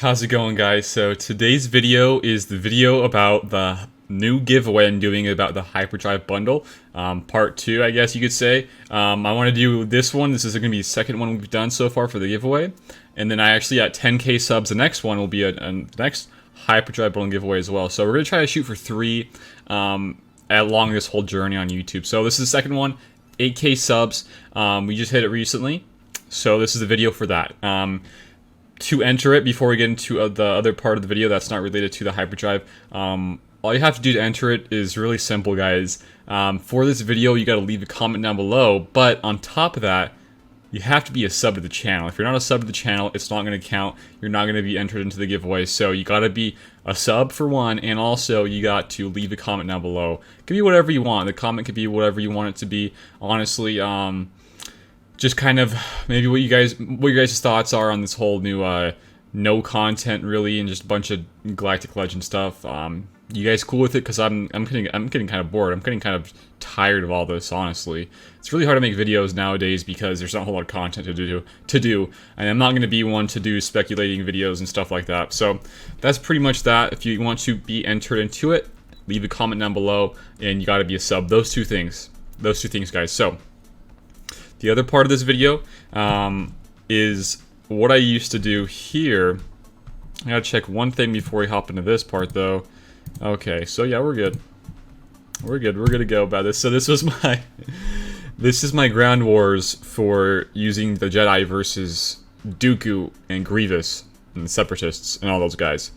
How's it going, guys? So today's video is the video about the new giveaway I'm doing about the HyperDrive bundle. Part 2, I guess you could say. I want to do this one. This is going to be the second one we've done so far for the giveaway. And then I actually at 10k subs, the next one will be a next HyperDrive bundle giveaway as well. So we're going to try to shoot for 3 along this whole journey on YouTube. So this is the second one, 8k subs. We just hit it recently. So this is the video for that. To enter it, before we get into the other part of the video that's not related to the HyperDrive, all you have to do to enter it is really simple, guys. For this video, you got to leave a comment down below, but on top of that, you have to be a sub to the channel. If you're not a sub to the channel, it's not going to count. You're not going to be entered into the giveaway, so you got to be a sub for one, and also you got to leave a comment down below. It could be whatever you want. The comment could be whatever you want it to be. Honestly, just kind of maybe what your guys' thoughts are on this whole new no content really, and just a bunch of Galactic Legend stuff. You guys cool with it? Because I'm getting kind of bored. I'm getting kind of tired of all this. Honestly, it's really hard to make videos nowadays because there's not a whole lot of content to do, and I'm not going to be one to do speculating videos and stuff like that. So that's pretty much that. If you want to be entered into it, leave a comment down below, and you got to be a sub. Those two things, guys. So the other part of this video is what I used to do here. I gotta check one thing before we hop into this part, though. Okay, so yeah, we're good. We're good to go about this. So this was my this is my ground wars for using the Jedi versus Dooku and Grievous and the Separatists and all those guys.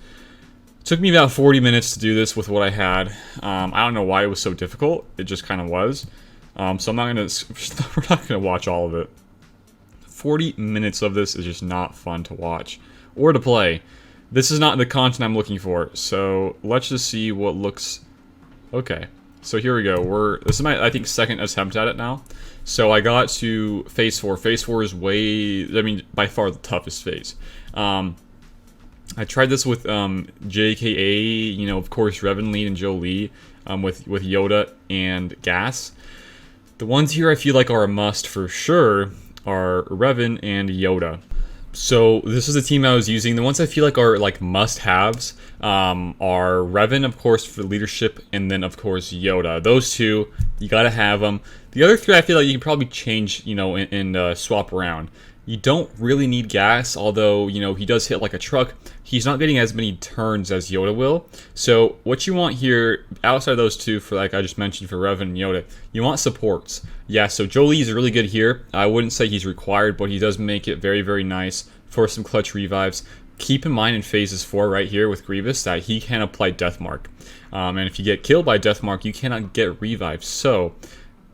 It took me about 40 minutes to do this with what I had. I don't know why it was so difficult. It just kind of was. So we're not gonna watch all of it. 40 minutes of this is just not fun to watch or to play. This is not the content I'm looking for. So let's just see what looks okay. So here we go. This is my, I think, second attempt at it now. So I got to phase 4. Phase 4 is by far the toughest phase. I tried this with JKA, you know, of course, Revan Lee and Joe Lee, with Yoda and Gas. The ones here I feel like are a must for sure are Revan and Yoda. So this is the team I was using. The ones I feel like are like must-haves are Revan, of course, for leadership, and then of course Yoda. Those two, you gotta have them. The other three I feel like you can probably change, you know, and swap around. You don't really need Gas, although, you know, he does hit like a truck. He's not getting as many turns as Yoda will. So what you want here, outside of those two, for like I just mentioned for Revan and Yoda, you want supports. Yeah, so Jolie is really good here. I wouldn't say he's required, but he does make it very, very nice for some clutch revives. Keep in mind in phases 4 right here with Grievous that he can apply Death Mark. And if you get killed by Death Mark, you cannot get revived. So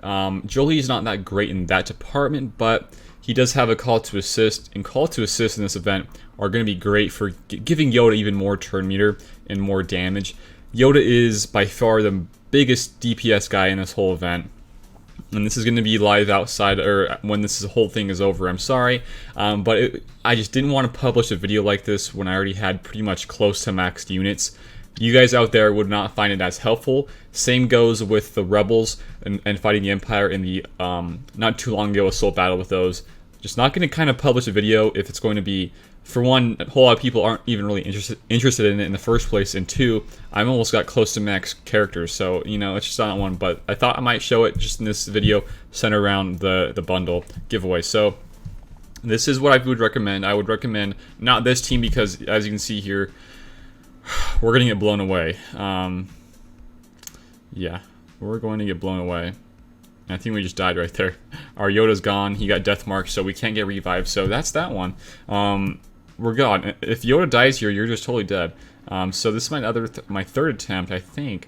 Jolie is not that great in that department, but he does have a call to assist, and call to assist in this event are going to be great for giving Yoda even more turn meter and more damage. Yoda is by far the biggest DPS guy in this whole event, and this is going to be live outside, or when this whole thing is over. I'm sorry, but I just didn't want to publish a video like this when I already had pretty much close to maxed units. You guys out there would not find it as helpful. Same goes with the Rebels and fighting the Empire in the not too long ago assault battle with those. Just not going to kind of publish a video if it's going to be, for one, a whole lot of people aren't even really interested in it in the first place, and two, I've almost got close to max characters, so, you know, it's just not one. But I thought I might show it just in this video centered around the bundle giveaway. So this is what I would recommend. I would recommend not this team because, as you can see here, we're going to get blown away. Yeah, we're going to get blown away. I think we just died right there. Our Yoda's gone. He got Death Mark, so we can't get revived. So that's that one. We're gone. If Yoda dies here, you're just totally dead. So this is my third attempt, I think.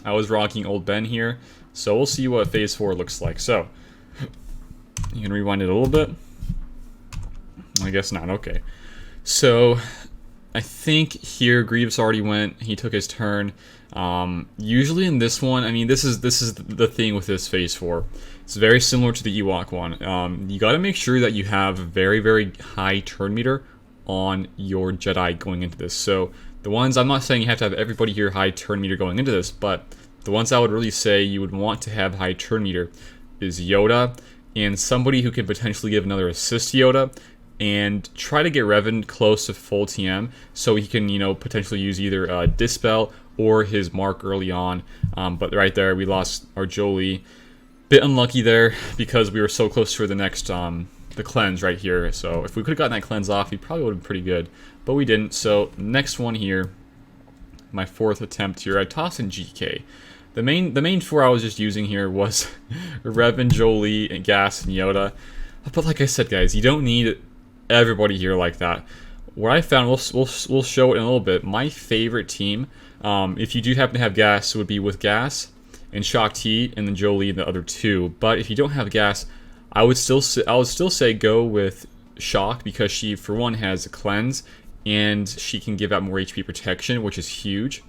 I was rocking Old Ben here. So we'll see what Phase 4 looks like. So, you can rewind it a little bit. I guess not. Okay. So I think here Grievous already went. He took his turn. Usually in this one, I mean, this is the thing with this Phase 4. It's very similar to the Ewok one. You got to make sure that you have very, very high turn meter on your Jedi going into this. So the ones, I'm not saying you have to have everybody here high turn meter going into this, but the ones I would really say you would want to have high turn meter is Yoda and somebody who can potentially give another assist to Yoda, and try to get Revan close to full TM so he can, potentially use either Dispel or his mark early on. But right there, we lost our Jolie. Bit unlucky there because we were so close to the next, the cleanse right here. So if we could have gotten that cleanse off, he probably would have been pretty good. But we didn't. So next one here, my 4th attempt here, I tossed in GK. The main 4 I was just using here was Revan, Jolie, and Gas, and Yoda. But like I said, guys, you don't need everybody here like that. What I found, we'll show it in a little bit. My favorite team, if you do happen to have Gas, would be with Gas and Shock T, and then Jolie and the other 2. But if you don't have Gas, I would still say go with Shock, because she, for one, has a cleanse and she can give out more HP protection, which is huge.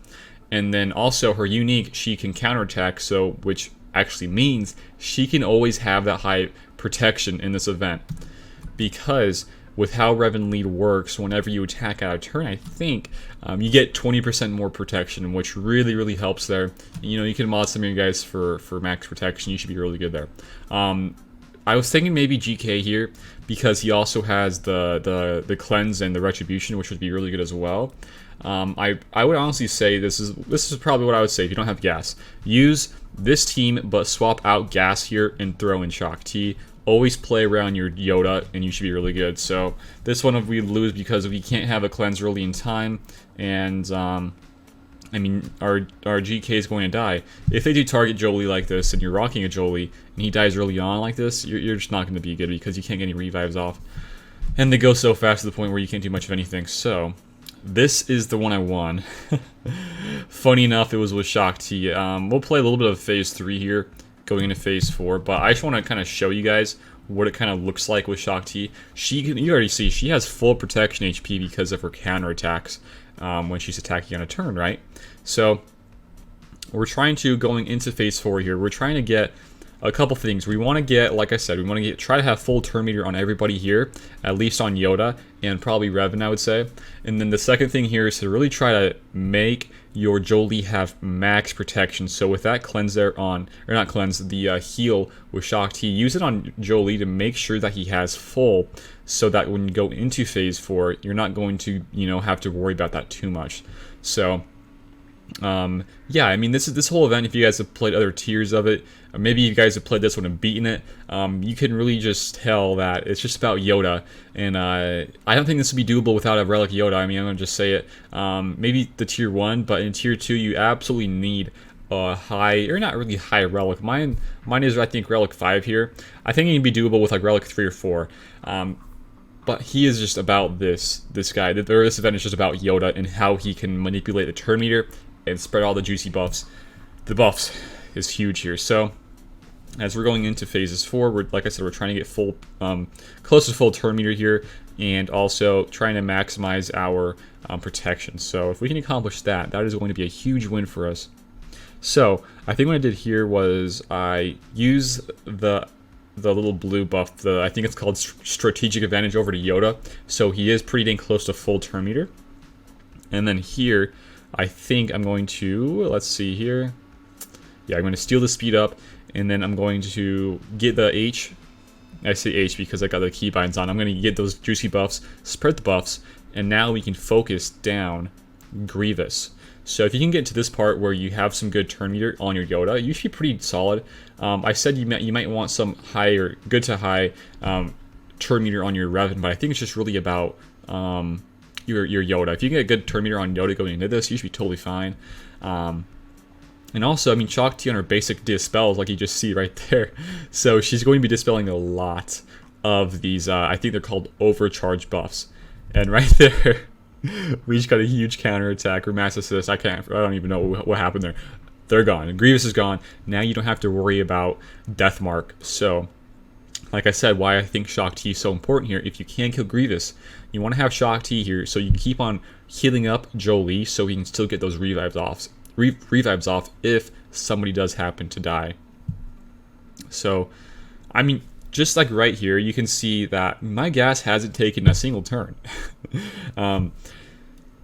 And then also her unique, she can counterattack, so which actually means she can always have that high protection in this event. Because with how Revan lead works, whenever you attack out of turn, I think you get 20% more protection, which really helps there. You can mod some of your guys for max protection. You should be really good there. I was thinking maybe GK here because he also has the cleanse and the retribution, which would be really good as well. I would honestly say this is probably what I would say if you don't have Gas. Use this team, but swap out Gas here and throw in Shock T. Always play around your Yoda, and you should be really good. So this one we lose because we can't have a cleanse early in time, and I mean our GK is going to die. If they do target Jolie like this, and you're rocking a Jolie, and he dies early on like this, you're just not going to be good because you can't get any revives off, and they go so fast to the point where you can't do much of anything. So this is the one I won. Funny enough, it was with Shock T. We'll play a little bit of Phase 3 here, going into Phase 4, but I just want to kind of show you guys what it kind of looks like with Shock T. You already see, she has full protection HP because of her counterattacks when she's attacking on a turn, right? So we're trying to, going into Phase 4 here, we're trying to get a couple things. We want to get, like I said, we want to try to have full turn meter on everybody here, at least on Yoda, and probably Revan, I would say. And then the second thing here is to really try to make your Jolie have max protection. So with that cleanse there on, or not cleanse, the heal with Shock T, use it on Jolie to make sure that he has full, so that when you go into Phase 4, you're not going to, have to worry about that too much. So yeah, I mean, this whole event, if you guys have played other tiers of it, or maybe you guys have played this one and beaten it, you can really just tell that it's just about Yoda. And I don't think this would be doable without a Relic Yoda. I mean, I'm going to just say it. Maybe the tier 1, but in tier 2, you absolutely need a high, or not really high Relic. Mine is, I think, Relic 5 here. I think it can be doable with like Relic 3 or 4. But he is just about this guy. This event is just about Yoda and how he can manipulate the turn meter and spread all the juicy buffs. The buffs is huge here. So as we're going into Phases 4, like I said, we're trying to get full, close to full turn meter here, and also trying to maximize our protection. So if we can accomplish that, that is going to be a huge win for us. So I think what I did here was I used the little blue buff, I think it's called Strategic Advantage over to Yoda. So he is pretty dang close to full turn meter. And then here, I think I'm going to, let's see here. Yeah, I'm going to steal the speed up, and then I'm going to get the H. I say H because I got the keybinds on. I'm going to get those juicy buffs, spread the buffs, and now we can focus down Grievous. So if you can get to this part where you have some good turn meter on your Yoda, you should be pretty solid. I said you might want some high or good to high turn meter on your Revan, but I think it's just really about your Yoda. If you get a good turn meter on Yoda going into this, you should be totally fine. And also, I mean, Shock T on her basic dispels, like you just see right there. So she's going to be dispelling a lot of these, I think they're called overcharge buffs. And right there, we just got a huge counter attack or mass assist. I don't even know what happened there. They're gone. Grievous is gone. Now you don't have to worry about Death Mark. So, like I said, why I think Shock T is so important here. If you can kill Grievous, you want to have Shock T here so you can keep on healing up Jolie so he can still get those revives off if somebody does happen to die. So, I mean, just like right here, you can see that my gas hasn't taken a single turn.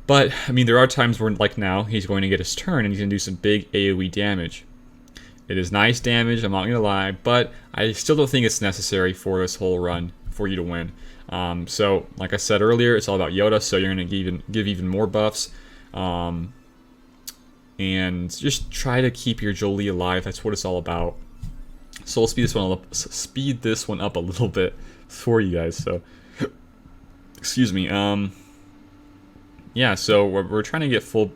But, I mean, there are times where, like now, he's going to get his turn and he's going to do some big AoE damage. It is nice damage, I'm not going to lie, but I still don't think it's necessary for this whole run for you to win. So, like I said earlier, it's all about Yoda, so you're going to give even more buffs. And just try to keep your Jolie alive. That's what it's all about. So we'll speed this one up a little bit for you guys. So, excuse me. Yeah. So we're trying to get full.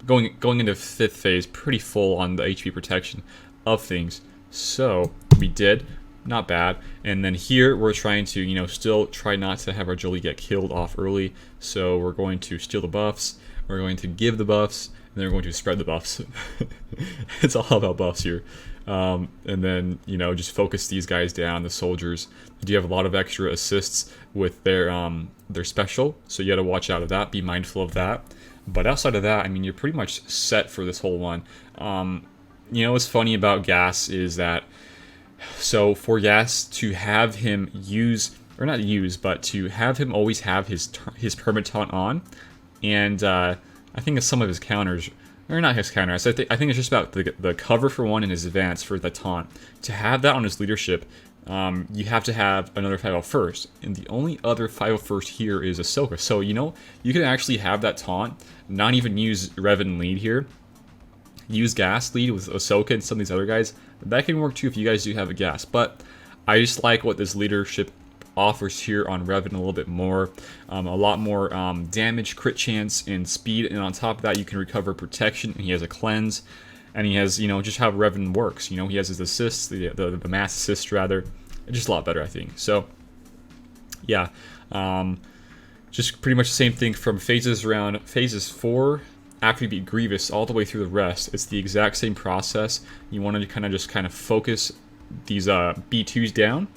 Going into 5th phase, pretty full on the HP protection of things. So we did. Not bad. And then here we're trying to, still try not to have our Jolie get killed off early. So we're going to steal the buffs. We're going to give the buffs. And then we're going to spread the buffs. It's all about buffs here. And then, just focus these guys down, the soldiers. They do have a lot of extra assists with their special. So you got to watch out of that. Be mindful of that. But outside of that, I mean, you're pretty much set for this whole one. What's funny about Gas is that, so for Gas to have him but to have him always have his perma taunt on, and I think it's some of his counters, or not his counters, I think it's just about the cover for one and his advance for the taunt. To have that on his leadership, you have to have another 501st, and the only other 501st here is Ahsoka. So, you can actually have that taunt, not even use Revan lead here, use Gas lead with Ahsoka and some of these other guys. That can work too if you guys do have a Gas, but I just like what this leadership offers here on Revan a little bit more. A lot more damage, crit chance, and speed, and on top of that you can recover protection, and he has a cleanse, and he has, just how Revan works. He has his assists, the mass assist rather. It's just a lot better, I think. So yeah, just pretty much the same thing from phases 4 after you beat Grievous all the way through the rest. It's the exact same process. You want to kind of focus these B2s down,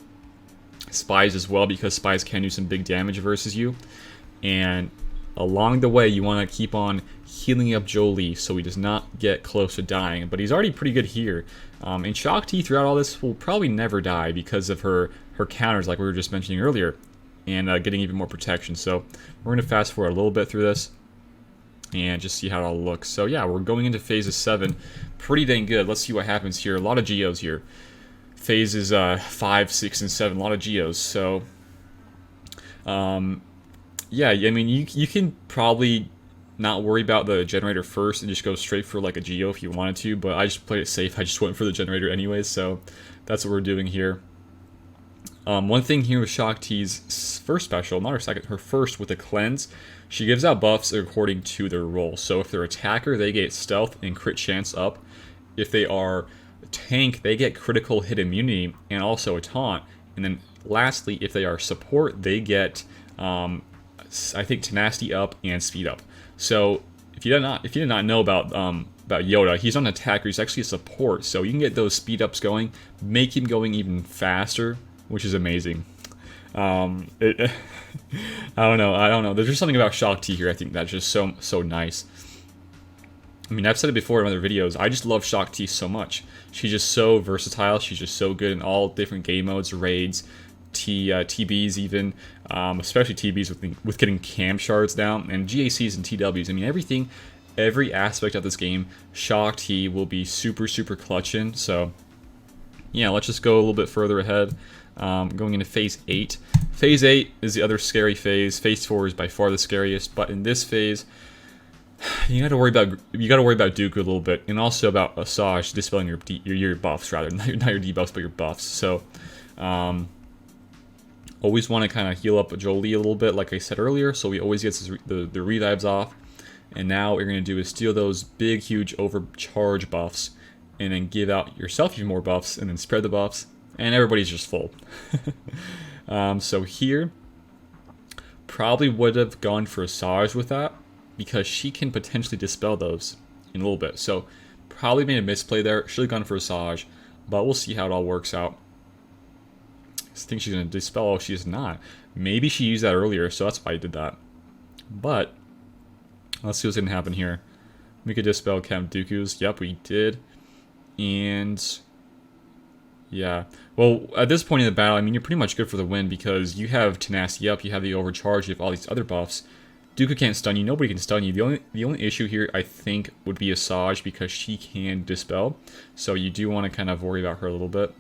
spies as well, because spies can do some big damage versus you, and along the way you want to keep on healing up Jolie so he does not get close to dying. But he's already pretty good here, and Shaak Ti throughout all this will probably never die because of her counters, like we were just mentioning earlier, and getting even more protection. So we're going to fast forward a little bit through this and just see how it all looks. So yeah, we're going into phases 7, pretty dang good. Let's see what happens here. A lot of Geos here. Phases 5, 6, and 7, a lot of Geos. So yeah, I mean, you can probably not worry about the generator first and just go straight for like a Geo if you wanted to, but I just played it safe. I just went for the generator anyways, so that's what we're doing here. One thing here with Shaak Ti's first special, not her second, her first with the cleanse, she gives out buffs according to their role. So if they're attacker, they get stealth and crit chance up. If they are tank, they get critical hit immunity and also a taunt. And then lastly, if they are support, they get I think tenacity up and speed up. So if you did not know about Yoda, he's not an attacker, he's actually a support. So you can get those speed ups going, make him going even faster, which is amazing. I don't know. There's just something about Shaak Ti here, I think, that's just so nice. I mean, I've said it before in other videos, I just love Shaak Ti so much. She's just so versatile, she's just so good in all different game modes, raids, TBs even, especially TBs with getting cam shards down, and GACs and TWs. I mean, every aspect of this game, Shaak Ti will be super clutch in. So yeah, let's just go a little bit further ahead. Going into phase 8. Phase 8 is the other scary phase. Phase 4 is by far the scariest, but in this phase, you got to worry about Dooku a little bit, and also about Asajj dispelling your buffs rather, not your debuffs, but your buffs. So, always want to kind of heal up Jolie a little bit, like I said earlier. So we always get the revives off, and now what you're gonna do is steal those big, huge overcharge buffs, and then give out yourself even more buffs, and then spread the buffs, and everybody's just full. So here, probably would have gone for Asajj with that, because she can potentially dispel those in a little bit. So probably made a misplay there. Should have gone for Asajj, but we'll see how it all works out. I think she's going to dispel. Oh, she is not. Maybe she used that earlier, so that's why I did that. But let's see what's going to happen here. We could dispel Count Dooku's. Yep, we did. And yeah. Well, at this point in the battle, I mean, you're pretty much good for the win because you have tenacity up, you have the overcharge, you have all these other buffs. Dooku can't stun you. Nobody can stun you. The only issue here, I think, would be Asajj because she can dispel. So you do want to kind of worry about her a little bit.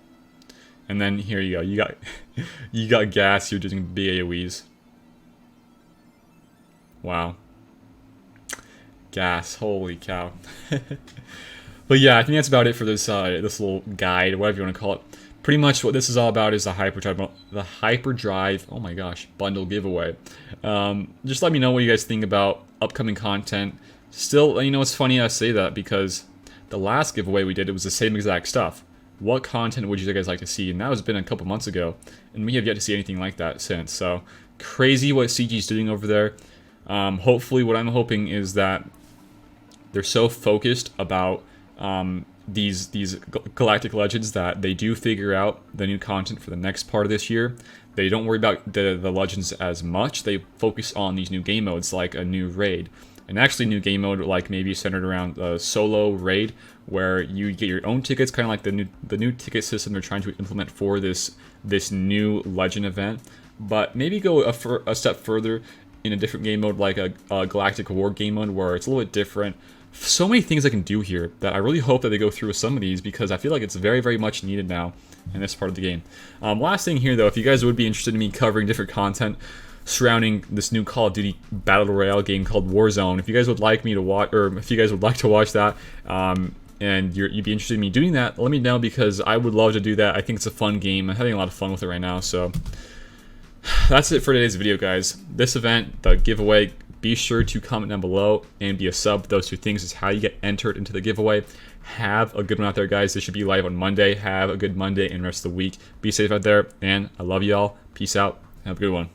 And then here you go. You got you got gas. You're doing big AoEs. Wow. Gas. Holy cow. But yeah, I think that's about it for this this little guide, whatever you want to call it. Pretty much what this is all about is the HyperDrive, oh my gosh, bundle giveaway. Just let me know what you guys think about upcoming content. Still, you know, it's funny I say that because the last giveaway we did, it was the same exact stuff. What content would you guys like to see? And that was been a couple months ago, and we have yet to see anything like that since. So crazy what CG's doing over there. Hopefully, what I'm hoping is that they're so focused about these Galactic Legends that they do figure out the new content for the next part of this year. They don't worry about the Legends as much. They focus on these new game modes like a new raid. And actually new game mode like maybe centered around a solo raid where you get your own tickets, kind of like the new ticket system they're trying to implement for this new Legend event. But maybe go a step further in a different game mode like a Galactic War game mode where it's a little bit different. So many things I can do here that I really hope that they go through with some of these because I feel like it's very, very much needed now in this part of the game. Last thing here though, if you guys would be interested in me covering different content surrounding this new Call of Duty Battle Royale game called Warzone, if you guys would like me to watch, or if you guys would like to watch that, and you'd be interested in me doing that, let me know because I would love to do that. I think it's a fun game. I'm having a lot of fun with it right now, so that's it for today's video, guys. This event, the giveaway, be sure to comment down below and be a sub. Those two things is how you get entered into the giveaway. Have a good one out there, guys. This should be live on Monday. Have a good Monday and rest of the week. Be safe out there, and I love y'all. Peace out. Have a good one.